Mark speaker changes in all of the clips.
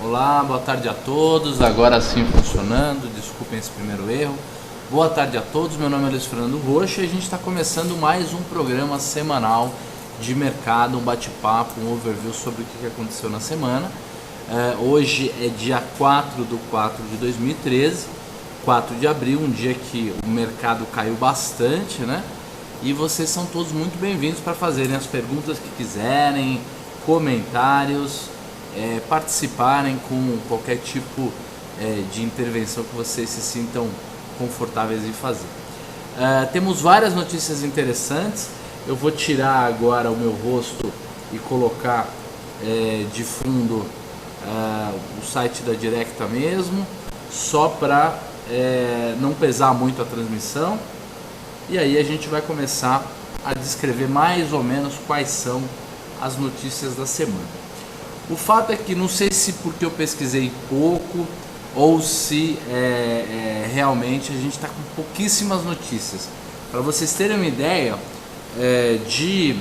Speaker 1: Olá, boa tarde a todos. Agora sim funcionando, desculpem esse primeiro erro. Boa tarde a todos, meu nome é Luiz Fernando Rocha e a gente está começando mais um programa semanal de mercado, um bate-papo, um overview sobre o que aconteceu na semana. Hoje é dia 4/4/2013, 4 de abril, um dia que o mercado caiu bastante, né? E vocês são todos muito bem-vindos para fazerem as perguntas que quiserem, comentários, participarem com qualquer tipo de intervenção que vocês se sintam confortáveis em fazer. Temos várias notícias interessantes. Eu vou tirar agora o meu rosto e colocar de fundo o site da Directa mesmo, só para não pesar muito a transmissão. E aí a gente vai começar a descrever mais ou menos quais são as notícias da semana. O fato é que não sei se porque eu pesquisei pouco ou se realmente a gente está com pouquíssimas notícias. Para vocês terem uma ideia, de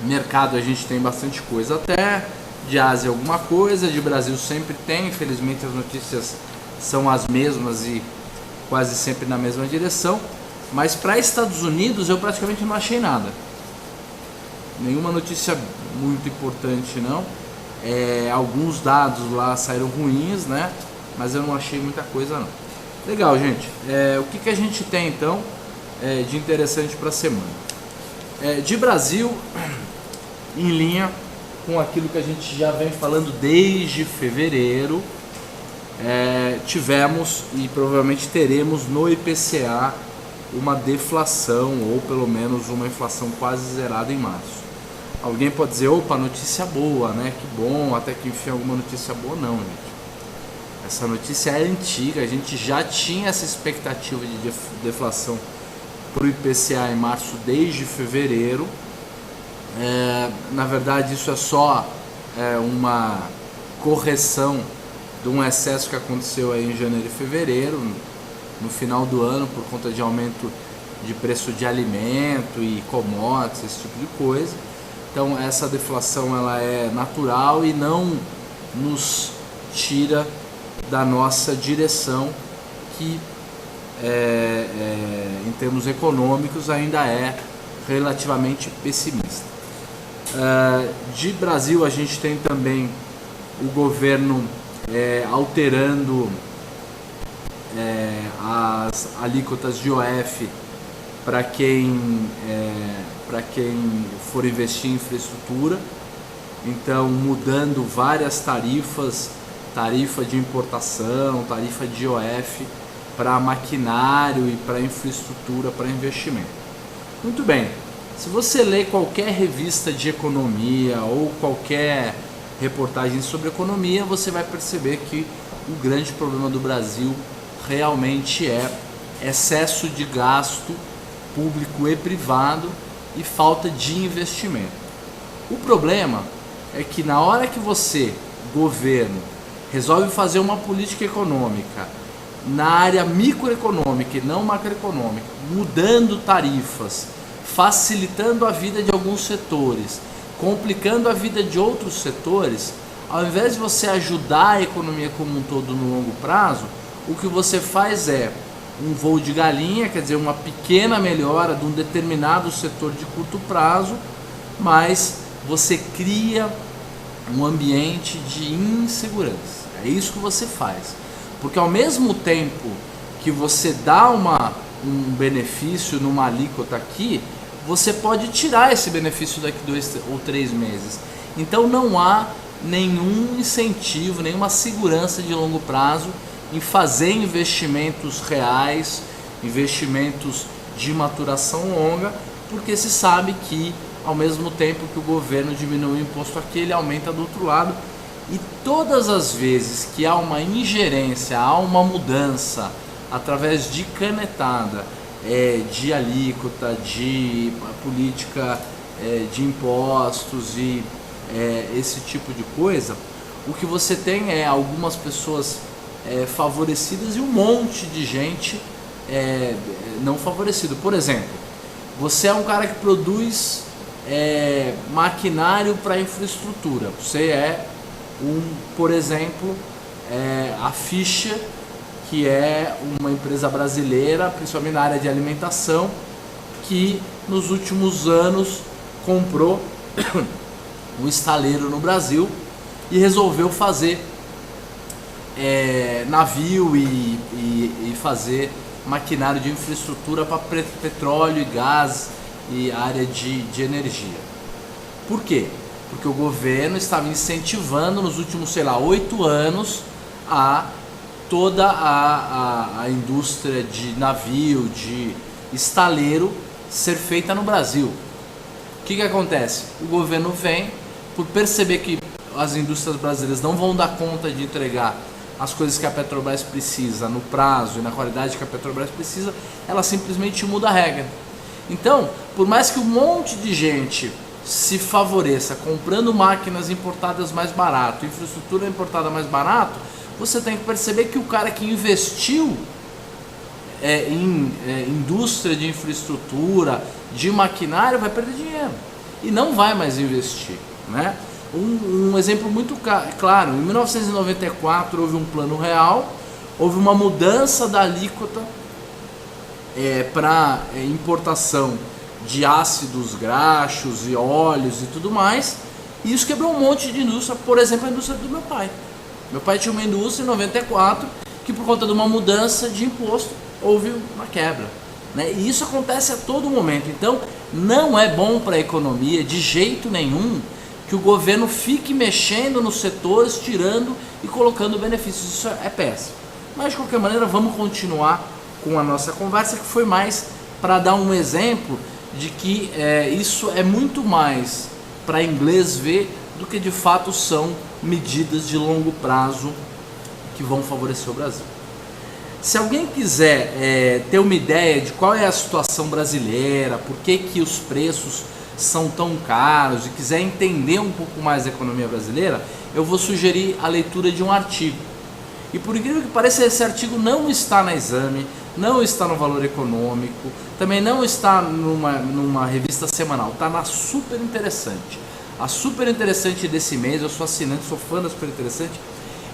Speaker 1: mercado a gente tem bastante coisa, até de Ásia alguma coisa, de Brasil sempre tem, infelizmente as notícias são as mesmas e quase sempre na mesma direção, mas para Estados Unidos eu praticamente não achei nada, nenhuma notícia muito importante não. Alguns dados lá saíram ruins, né? Mas eu não achei muita coisa não. Legal, gente. O que a gente tem então de interessante para a semana? De Brasil, em linha com aquilo que a gente já vem falando desde fevereiro, tivemos e provavelmente teremos no IPCA uma deflação, ou pelo menos uma inflação quase zerada em março. Alguém pode dizer, opa, notícia boa, né? Que bom, até que enfim alguma notícia boa. Não, gente. Essa notícia é antiga, a gente já tinha essa expectativa de deflação para o IPCA em março desde fevereiro. Na verdade, isso é só uma correção de um excesso que aconteceu aí em janeiro e fevereiro, no final do ano, por conta de aumento de preço de alimento e commodities, esse tipo de coisa. Então essa deflação ela é natural e não nos tira da nossa direção, que em termos econômicos ainda é relativamente pessimista. De Brasil a gente tem também o governo alterando as alíquotas de IOF para quem for investir em infraestrutura, então mudando várias tarifas, tarifa de importação, tarifa de IOF para maquinário e para infraestrutura, para investimento. Muito bem, se você lê qualquer revista de economia ou qualquer reportagem sobre economia, você vai perceber que o grande problema do Brasil realmente é excesso de gasto público e privado e falta de investimento. O problema é que na hora que você, governo, resolve fazer uma política econômica na área microeconômica e não macroeconômica, mudando tarifas, facilitando a vida de alguns setores, complicando a vida de outros setores, ao invés de você ajudar a economia como um todo no longo prazo, o que você faz é um voo de galinha, quer dizer, uma pequena melhora de um determinado setor de curto prazo, mas você cria um ambiente de insegurança. É isso que você faz. Porque ao mesmo tempo que você dá um benefício numa alíquota aqui, você pode tirar esse benefício daqui 2 ou 3 meses. Então não há nenhum incentivo, nenhuma segurança de longo prazo em fazer investimentos reais, investimentos de maturação longa, porque se sabe que ao mesmo tempo que o governo diminui o imposto aqui, ele aumenta do outro lado. E todas as vezes que há uma ingerência, há uma mudança através de canetada, de alíquota, de política de impostos e esse tipo de coisa, o que você tem é algumas pessoas favorecidas e um monte de gente não favorecido. Por exemplo, você é um cara que produz maquinário para infraestrutura, você é Por exemplo, a Fischer, que é uma empresa brasileira, principalmente na área de alimentação, que nos últimos anos comprou um estaleiro no Brasil e resolveu fazer navio e fazer maquinário de infraestrutura para petróleo e gás e área de energia. Por quê? Porque o governo estava incentivando nos últimos, 8 anos toda a indústria de navio, de estaleiro ser feita no Brasil. O que acontece? O governo vem, por perceber que as indústrias brasileiras não vão dar conta de entregar as coisas que a Petrobras precisa no prazo e na qualidade que a Petrobras precisa, ela simplesmente muda a regra. Então, por mais que um monte de gente se favoreça comprando máquinas importadas mais barato, infraestrutura importada mais barato, você tem que perceber que o cara que investiu em indústria de infraestrutura, de maquinário, vai perder dinheiro e não vai mais investir, né? Um exemplo muito claro, em 1994 houve um plano real, houve uma mudança da alíquota para importação de ácidos graxos e óleos e tudo mais, e isso quebrou um monte de indústria, por exemplo a indústria do meu pai. Meu pai tinha uma indústria em 94 que por conta de uma mudança de imposto houve uma quebra, né? E isso acontece a todo momento. Então não é bom para a economia de jeito nenhum que o governo fique mexendo nos setores, tirando e colocando benefícios. Isso é péssimo. Mas de qualquer maneira vamos continuar com a nossa conversa, que foi mais para dar um exemplo de que isso é muito mais para inglês ver do que de fato são medidas de longo prazo que vão favorecer o Brasil. Se alguém quiser ter uma ideia de qual é a situação brasileira, por que os preços são tão caros, e quiser entender um pouco mais da economia brasileira, eu vou sugerir a leitura de um artigo. E por incrível que pareça, esse artigo não está na Exame, não está no Valor Econômico, também não está numa revista semanal, está na Super Interessante. A Super Interessante desse mês, eu sou assinante, sou fã da Super Interessante,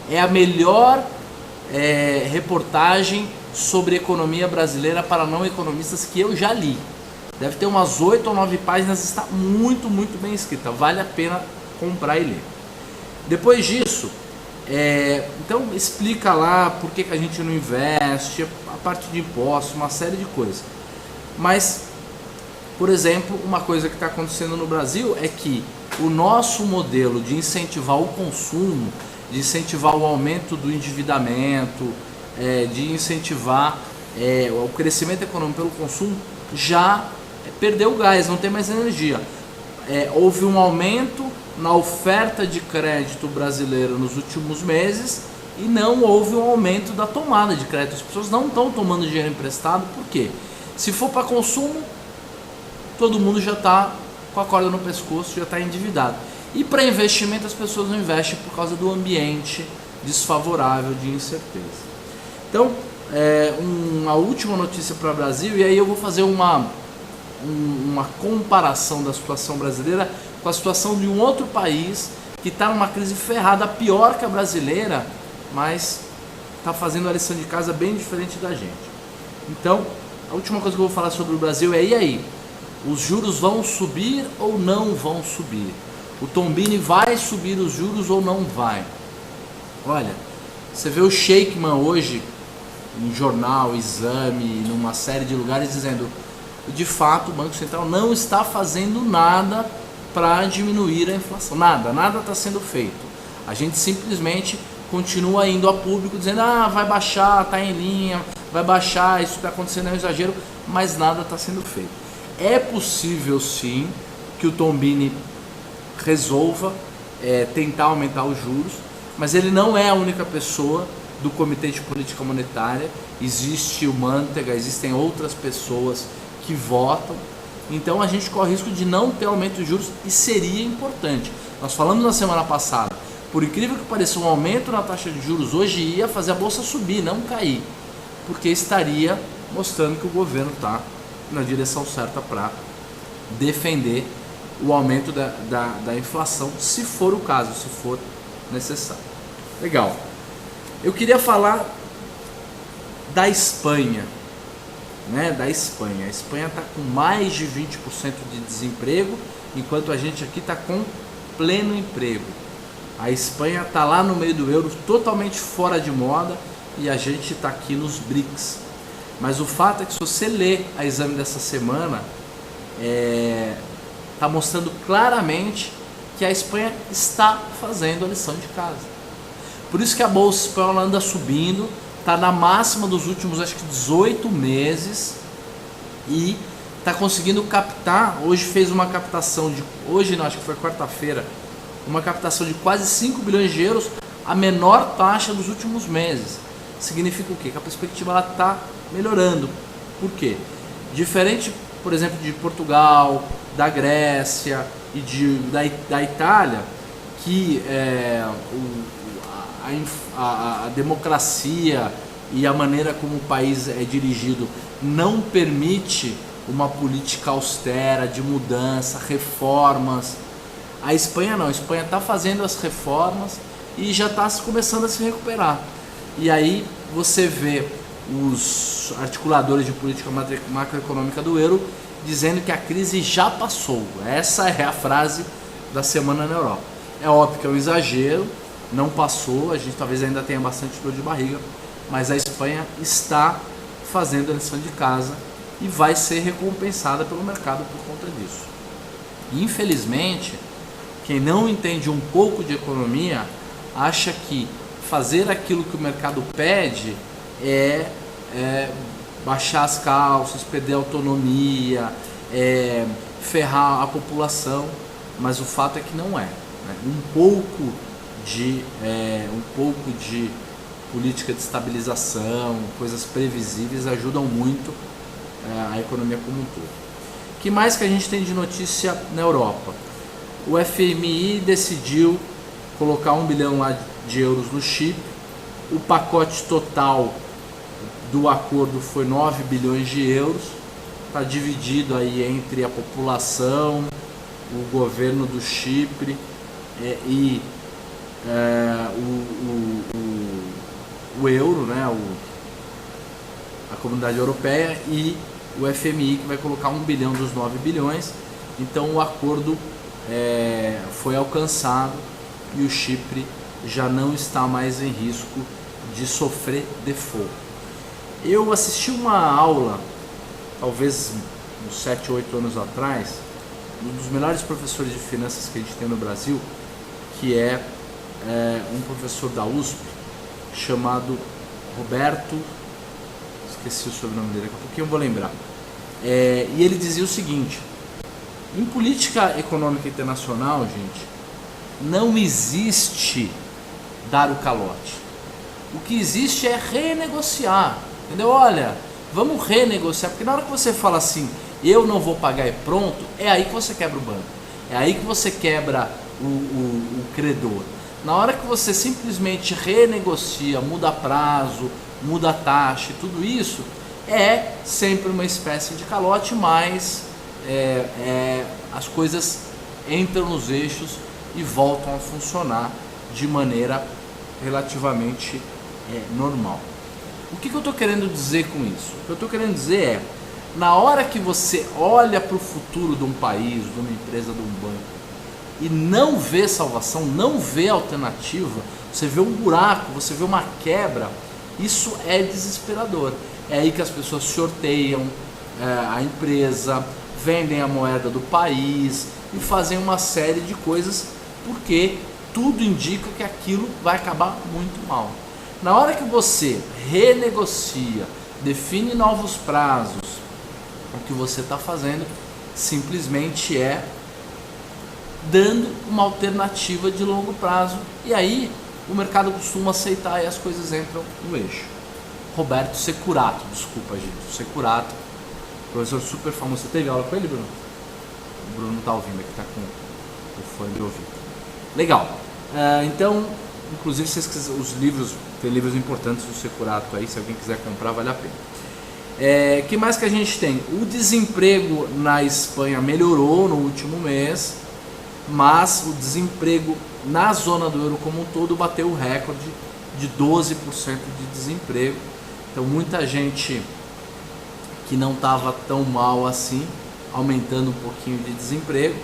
Speaker 1: é a melhor reportagem sobre economia brasileira para não economistas que eu já li. Deve ter umas 8 ou 9 páginas, está muito, muito bem escrita, vale a pena comprar e ler. Depois disso, então explica lá por que a gente não investe, a parte de impostos, uma série de coisas. Mas, por exemplo, uma coisa que está acontecendo no Brasil é que o nosso modelo de incentivar o consumo, de incentivar o aumento do endividamento, de incentivar o crescimento econômico pelo consumo, já perdeu o gás, não tem mais energia. Houve um aumento na oferta de crédito brasileira nos últimos meses e não houve um aumento da tomada de crédito. As pessoas não estão tomando dinheiro emprestado, por quê? Se for para consumo, todo mundo já está com a corda no pescoço, já está endividado. E para investimento as pessoas não investem por causa do ambiente desfavorável de incerteza. Então, uma última notícia para o Brasil, e aí eu vou fazer uma comparação da situação brasileira com a situação de um outro país que está numa crise ferrada, pior que a brasileira, mas está fazendo a lição de casa bem diferente da gente. Então, a última coisa que eu vou falar sobre o Brasil é: e aí? Os juros vão subir ou não vão subir? O Tombini vai subir os juros ou não vai? Olha, você vê o Sheikman hoje em jornal, Exame, numa série de lugares dizendo: de fato o Banco Central não está fazendo nada para diminuir a inflação. Nada está sendo feito. A gente simplesmente continua indo a público dizendo: vai baixar, está em linha, vai baixar, isso está acontecendo, é um exagero, mas nada está sendo feito. É possível sim que o Tombini resolva tentar aumentar os juros, mas ele não é a única pessoa do Comitê de Política Monetária. Existe o Mantega, existem outras pessoas que votam, então a gente corre risco de não ter aumento de juros, e seria importante. Nós falamos na semana passada, por incrível que pareça, um aumento na taxa de juros hoje ia fazer a bolsa subir, não cair, porque estaria mostrando que o governo está na direção certa para defender o aumento da inflação, se for o caso, se for necessário. Legal. Eu queria falar da Espanha, né? Da Espanha. A Espanha está com mais de 20% de desemprego, enquanto a gente aqui está com pleno emprego. A Espanha está lá no meio do euro, totalmente fora de moda, e a gente está aqui nos BRICS. Mas o fato é que, se você ler a Exame dessa semana, está mostrando claramente que a Espanha está fazendo a lição de casa. Por isso que a Bolsa Espanhola anda subindo, está na máxima dos últimos, acho que 18 meses, e está conseguindo captar. Hoje fez uma captação de, hoje não, acho que foi quarta-feira, uma captação de quase 5 bilhões de euros, a menor taxa dos últimos meses. Significa o quê? Que a perspectiva está melhorando. Por quê? Diferente, por exemplo, de Portugal, da Grécia e da Itália, que a democracia e a maneira como o país é dirigido não permite uma política austera, de mudança, reformas. A Espanha não, a Espanha está fazendo as reformas e já está começando a se recuperar. E aí você vê os articuladores de política macroeconômica do euro dizendo que a crise já passou. Essa é a frase da semana na Europa. É óbvio que é um exagero, não passou, a gente talvez ainda tenha bastante dor de barriga, mas a Espanha está fazendo a lição de casa e vai ser recompensada pelo mercado por conta disso. Infelizmente, quem não entende um pouco de economia acha que fazer aquilo que o mercado pede é baixar as calças, perder a autonomia, ferrar a população, mas o fato é que não é, né? Um pouco de política de estabilização, coisas previsíveis ajudam muito a economia como um todo. O que mais que a gente tem de notícia na Europa? O FMI decidiu colocar 1 bilhão lá de euros no Chipre. O pacote total do acordo foi 9 bilhões de euros. Está dividido aí entre a população, o governo do Chipre e o euro, né? A comunidade europeia, e o FMI, que vai colocar 1 bilhão dos 9 bilhões. Então o acordo foi alcançado e o Chipre já não está mais em risco de sofrer default. Eu assisti uma aula, talvez uns 7 ou 8 anos atrás, um dos melhores professores de finanças que a gente tem no Brasil, que é um professor da USP, chamado Roberto, esqueci o sobrenome dele, daqui a pouquinho eu vou lembrar. E ele dizia o seguinte: em política econômica internacional, gente, não existe dar o calote. O que existe é renegociar, entendeu? Olha, vamos renegociar, porque na hora que você fala assim, eu não vou pagar e pronto, é aí que você quebra o banco, é aí que você quebra o credor. Na hora que você simplesmente renegocia, muda prazo, muda taxa e tudo isso, é sempre uma espécie de calote, mas as coisas entram nos eixos e voltam a funcionar de maneira relativamente normal. O que eu estou querendo dizer com isso? O que eu estou querendo dizer é, na hora que você olha para o futuro de um país, de uma empresa, de um banco, e não vê salvação, não vê alternativa, você vê um buraco, você vê uma quebra, isso é desesperador. É aí que as pessoas sorteiam a empresa, vendem a moeda do país e fazem uma série de coisas, porque tudo indica que aquilo vai acabar muito mal. Na hora que você renegocia, define novos prazos, o que você está fazendo simplesmente é dando uma alternativa de longo prazo, e aí o mercado costuma aceitar e as coisas entram no eixo. Roberto Securato, desculpa gente, Securato, professor super famoso. Você teve aula com ele, Bruno? O Bruno está ouvindo aqui, está com o fone de ouvido. Legal. Então, inclusive, se vocês quiserem, os livros, tem livros importantes do Securato aí, se alguém quiser comprar, vale a pena. Que mais que a gente tem? O desemprego na Espanha melhorou no último mês. mas o desemprego na zona do euro como um todo bateu o recorde de 12% de desemprego. Então muita gente que não estava tão mal assim, aumentando um pouquinho de desemprego.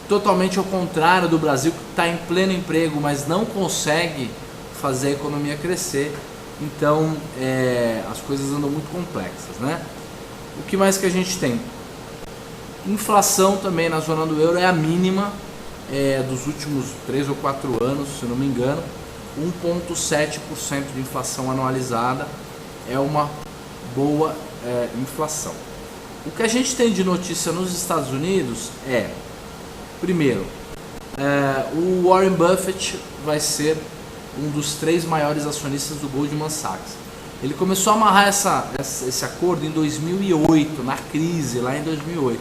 Speaker 1: Totalmente ao contrário do Brasil, que está em pleno emprego, mas não consegue fazer a economia crescer. Então as coisas andam muito complexas, né? O que mais que a gente tem? Inflação também na zona do euro é a mínima dos últimos 3 ou 4 anos, se não me engano. 1,7% de inflação anualizada é uma boa inflação. O que a gente tem de notícia nos Estados Unidos é, primeiro, o Warren Buffett vai ser um dos 3 maiores acionistas do Goldman Sachs. Ele começou a amarrar esse acordo em 2008, na crise, lá em 2008.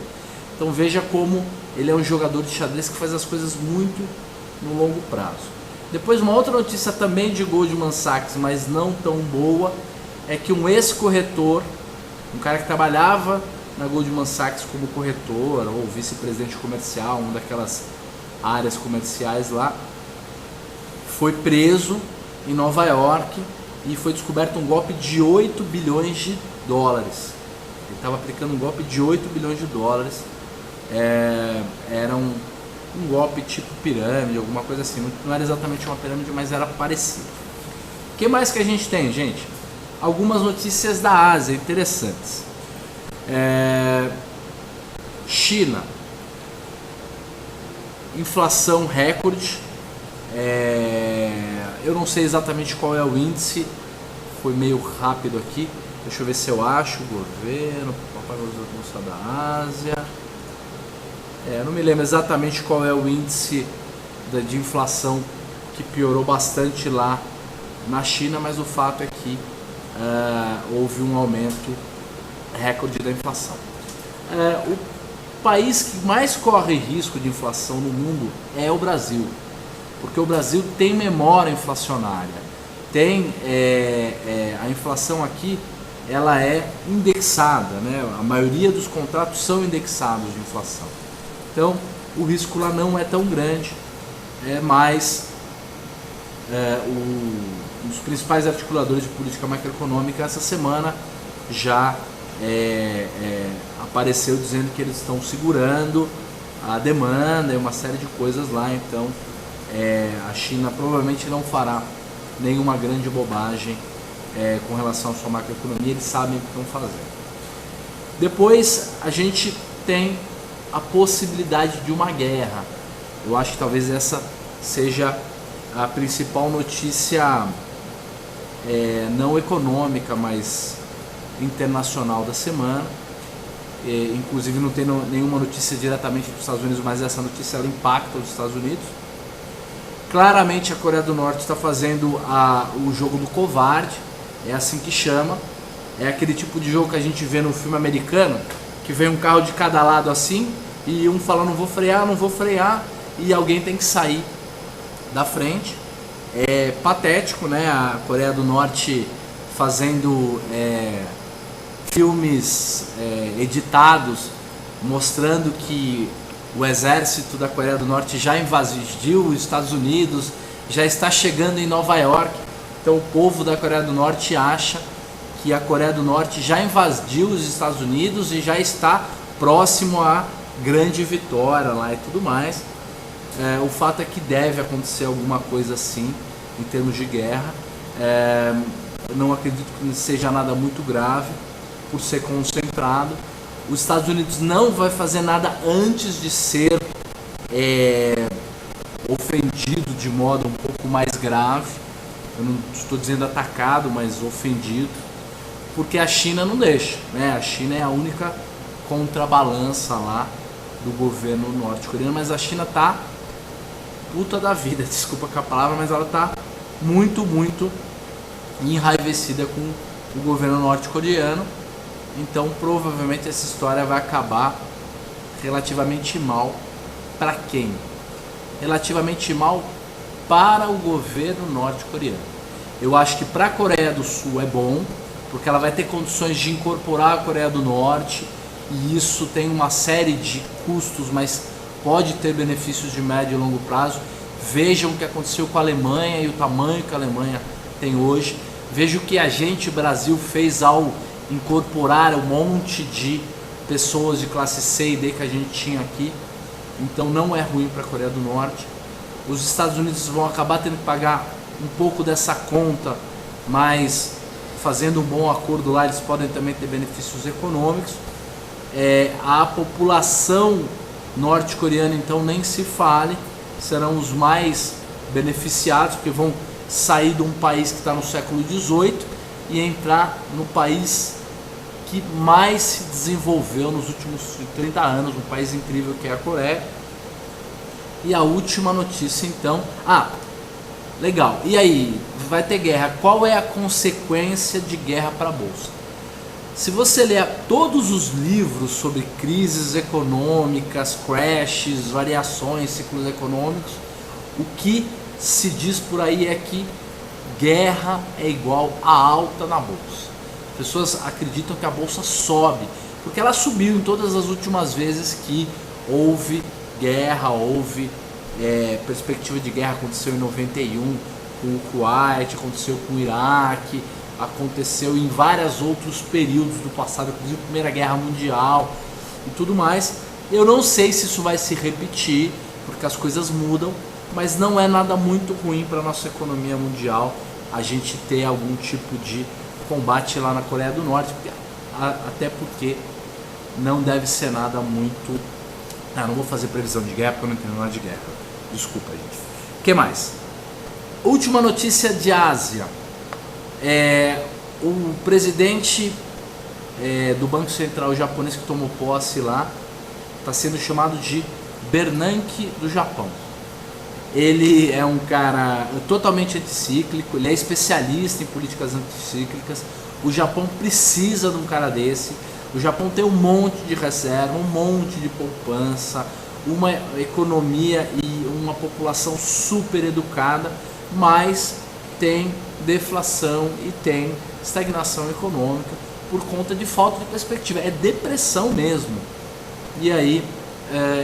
Speaker 1: Então veja como ele é um jogador de xadrez que faz as coisas muito no longo prazo. Depois uma outra notícia também de Goldman Sachs, mas não tão boa, é que um ex-corretor, um cara que trabalhava na Goldman Sachs como corretor ou vice-presidente comercial, uma daquelas áreas comerciais lá, foi preso em Nova York e foi descoberto um golpe de 8 bilhões de dólares. Ele estava aplicando um golpe de 8 bilhões de dólares. Era um golpe tipo pirâmide, alguma coisa assim. Não era exatamente uma pirâmide, mas era parecido. O que mais que a gente tem, gente? Algumas notícias da Ásia interessantes. China, inflação recorde. Eu não sei exatamente qual é o índice, foi meio rápido aqui. Deixa eu ver se eu acho. Governo, Papai Bolsa da Ásia. Não me lembro exatamente qual é o índice de inflação que piorou bastante lá na China, mas o fato é que houve um aumento recorde da inflação. O país que mais corre risco de inflação no mundo é o Brasil, porque o Brasil tem memória inflacionária, tem a inflação aqui, ela é indexada, né? A maioria dos contratos são indexados de inflação. Então, o risco lá não é tão grande, mas um dos principais articuladores de política macroeconômica essa semana já apareceu dizendo que eles estão segurando a demanda e uma série de coisas lá. Então, a China provavelmente não fará nenhuma grande bobagem com relação à sua macroeconomia, eles sabem o que estão fazendo. Depois, a gente tem a possibilidade de uma guerra. Eu acho que talvez essa seja a principal notícia não econômica, mas internacional da semana. Inclusive não tem nenhuma notícia diretamente dos Estados Unidos, mas essa notícia ela impacta os Estados Unidos. Claramente a Coreia do Norte está fazendo o jogo do covarde, é assim que chama. É aquele tipo de jogo que a gente vê no filme americano, que vem um carro de cada lado assim, e um fala não vou frear, e alguém tem que sair da frente. É patético, né? A Coreia do Norte fazendo filmes editados, mostrando que o exército da Coreia do Norte já invadiu os Estados Unidos, já está chegando em Nova York. Então o povo da Coreia do Norte acha que a Coreia do Norte já invadiu os Estados Unidos e já está próximo à grande vitória lá e tudo mais. O fato é que deve acontecer alguma coisa assim em termos de guerra. Não acredito que seja nada muito grave por ser concentrado. Os Estados Unidos não vai fazer nada antes de ser ofendido de modo um pouco mais grave. Eu não estou dizendo atacado, mas ofendido, porque a China não deixa, né? A China é a única contrabalança lá do governo norte-coreano, mas a China tá puta da vida, desculpa com a palavra, mas ela tá muito, muito enraivecida com o governo norte-coreano. Então provavelmente essa história vai acabar relativamente mal. Para quem? Relativamente mal para o governo norte-coreano. Eu acho que para a Coreia do Sul é bom, porque ela vai ter condições de incorporar a Coreia do Norte, e isso tem uma série de custos, mas pode ter benefícios de médio e longo prazo. Vejam o que aconteceu com a Alemanha e o tamanho que a Alemanha tem hoje. Veja o que a gente, Brasil, fez ao incorporar um monte de pessoas de classe C e D que a gente tinha aqui. Então não é ruim para a Coreia do Norte. Os Estados Unidos vão acabar tendo que pagar um pouco dessa conta, mas fazendo um bom acordo lá, eles podem também ter benefícios econômicos. A população norte-coreana, então, nem se fale, serão os mais beneficiados, porque vão sair de um país que está no século XVIII e entrar no país que mais se desenvolveu nos últimos 30 anos, um país incrível que é a Coreia. E a última notícia, então... legal. E aí, vai ter guerra. Qual é a consequência de guerra para a Bolsa? Se você ler todos os livros sobre crises econômicas, crashes, variações, ciclos econômicos, o que se diz por aí é que guerra é igual a alta na Bolsa. As pessoas acreditam que a Bolsa sobe, porque ela subiu em todas as últimas vezes que houve guerra, houve perspectiva de guerra. Aconteceu em 91 com o Kuwait, aconteceu com o Iraque, aconteceu em vários outros períodos do passado, inclusive a Primeira Guerra Mundial e tudo mais. Eu não sei se isso vai se repetir, porque as coisas mudam, mas não é nada muito ruim para a nossa economia mundial a gente ter algum tipo de combate lá na Coreia do Norte, até porque não deve ser nada muito... não vou fazer previsão de guerra porque eu não entendo nada de guerra. Desculpa, gente. O que mais? Última notícia de Ásia. O presidente do Banco Central japonês que tomou posse lá está sendo chamado de Bernanke do Japão. Ele é um cara totalmente anticíclico, ele é especialista em políticas anticíclicas. O Japão precisa de um cara desse. O Japão tem um monte de reserva, um monte de poupança, uma economia e uma população super educada, mas tem deflação e tem estagnação econômica por conta de falta de perspectiva. É depressão mesmo. E aí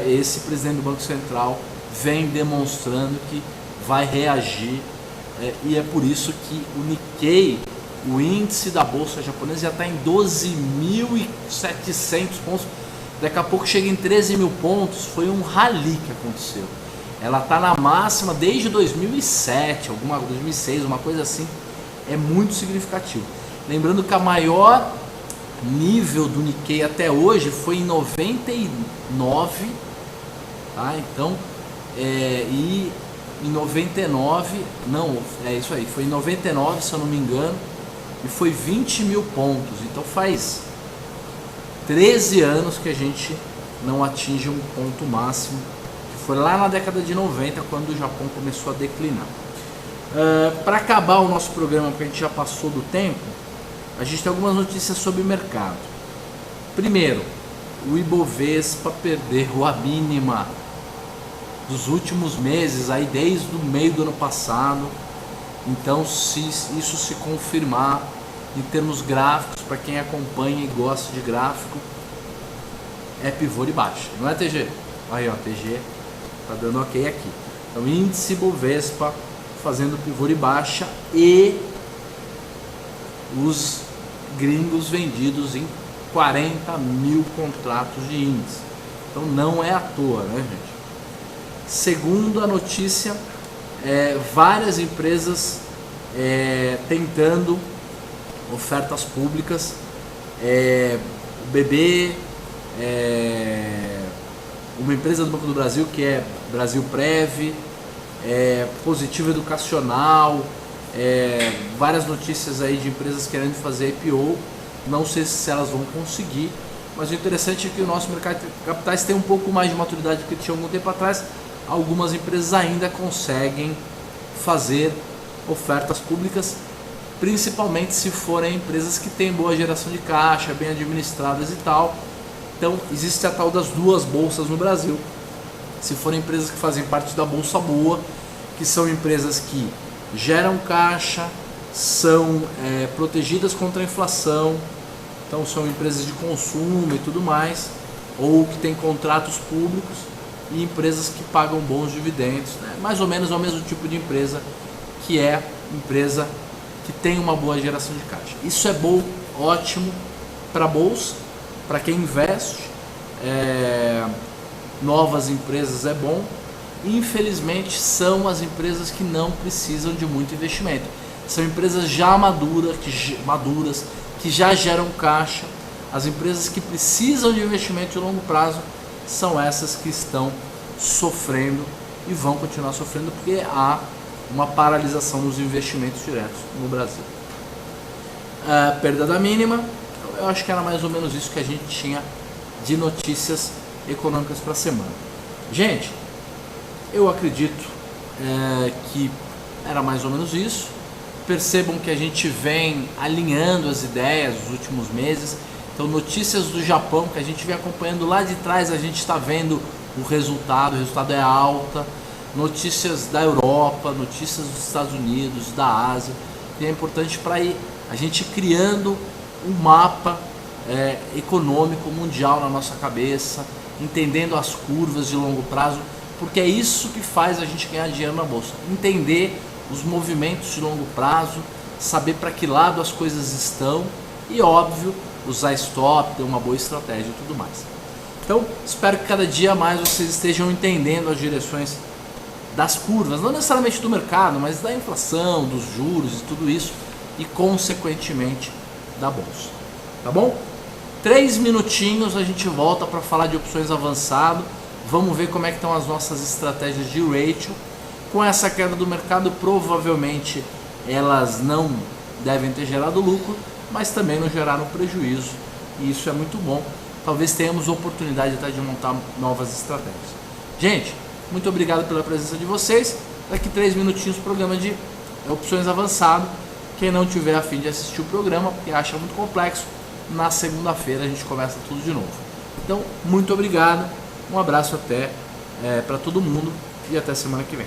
Speaker 1: esse presidente do Banco Central vem demonstrando que vai reagir, e é por isso que o Nikkei, o índice da bolsa japonesa, já está em 12.700 pontos. Daqui a pouco chega em 13 mil pontos. Foi um rally que aconteceu. Ela está na máxima desde 2007, 2006, uma coisa assim. É muito significativo. Lembrando que a maior nível do Nikkei até hoje foi em 99, tá? Então, e em 99, não, é isso aí, foi em 99, se eu não me engano, e foi 20 mil pontos. Então faz 13 anos que a gente não atinge um ponto máximo, que foi lá na década de 90, quando o Japão começou a declinar. Para acabar o nosso programa, porque a gente já passou do tempo, a gente tem algumas notícias sobre o mercado. Primeiro, o Ibovespa perdeu a mínima dos últimos meses, aí desde o meio do ano passado. Então, se isso se confirmar em termos gráficos, para quem acompanha e gosta de gráfico, é pivô de baixa, não é TG? Aí ó, TG tá dando ok aqui. Então, índice Ibovespa fazendo pivô de baixa e os gringos vendidos em 40 mil contratos de índice. Então não é à toa, né, gente? Segundo a notícia, várias empresas tentando ofertas públicas. O BB, uma empresa do Banco do Brasil que é Brasil Prev, Positivo Educacional, várias notícias aí de empresas querendo fazer IPO. Não sei se elas vão conseguir, mas o interessante é que o nosso mercado de capitais tem um pouco mais de maturidade do que tinha algum tempo atrás. Algumas empresas ainda conseguem fazer ofertas públicas, principalmente se forem empresas que têm boa geração de caixa, bem administradas e tal. Então existe a tal das duas bolsas no Brasil. Se forem empresas que fazem parte da Bolsa Boa, que são empresas que geram caixa, são protegidas contra a inflação, então são empresas de consumo e tudo mais, ou que têm contratos públicos, e empresas que pagam bons dividendos, né? Mais ou menos é o mesmo tipo de empresa que é empresa que tem uma boa geração de caixa. Isso é bom, ótimo para a bolsa, para quem investe, novas empresas é bom. Infelizmente são as empresas que não precisam de muito investimento. São empresas já maduras, que já geram caixa. As empresas que precisam de investimento de longo prazo são essas que estão sofrendo e vão continuar sofrendo porque há uma paralisação nos investimentos diretos no Brasil. Perda da mínima, eu acho que era mais ou menos isso que a gente tinha de notícias econômicas para a semana. Gente, eu acredito que era mais ou menos isso. Percebam que a gente vem alinhando as ideias nos últimos meses. Então, notícias do Japão que a gente vem acompanhando lá de trás, a gente está vendo o resultado é alta. Notícias da Europa, notícias dos Estados Unidos, da Ásia, que é importante para ir a gente criando um mapa econômico mundial na nossa cabeça, entendendo as curvas de longo prazo, porque é isso que faz a gente ganhar dinheiro na bolsa. Entender os movimentos de longo prazo, saber para que lado as coisas estão e, óbvio, usar stop, ter uma boa estratégia e tudo mais. Então, espero que cada dia mais vocês estejam entendendo as direções das curvas, não necessariamente do mercado, mas da inflação, dos juros e tudo isso, e consequentemente da bolsa. Tá bom? 3 minutinhos a gente volta para falar de opções avançado. Vamos ver como é que estão as nossas estratégias de ratio. Com essa queda do mercado, provavelmente elas não devem ter gerado lucro, mas também não geraram prejuízo, e isso é muito bom. Talvez tenhamos oportunidade até de montar novas estratégias. Gente, muito obrigado pela presença de vocês. Daqui 3 minutinhos, programa de opções avançado. Quem não tiver a fim de assistir o programa, porque acha muito complexo, na segunda-feira a gente começa tudo de novo. Então, muito obrigado, um abraço até para todo mundo e até semana que vem.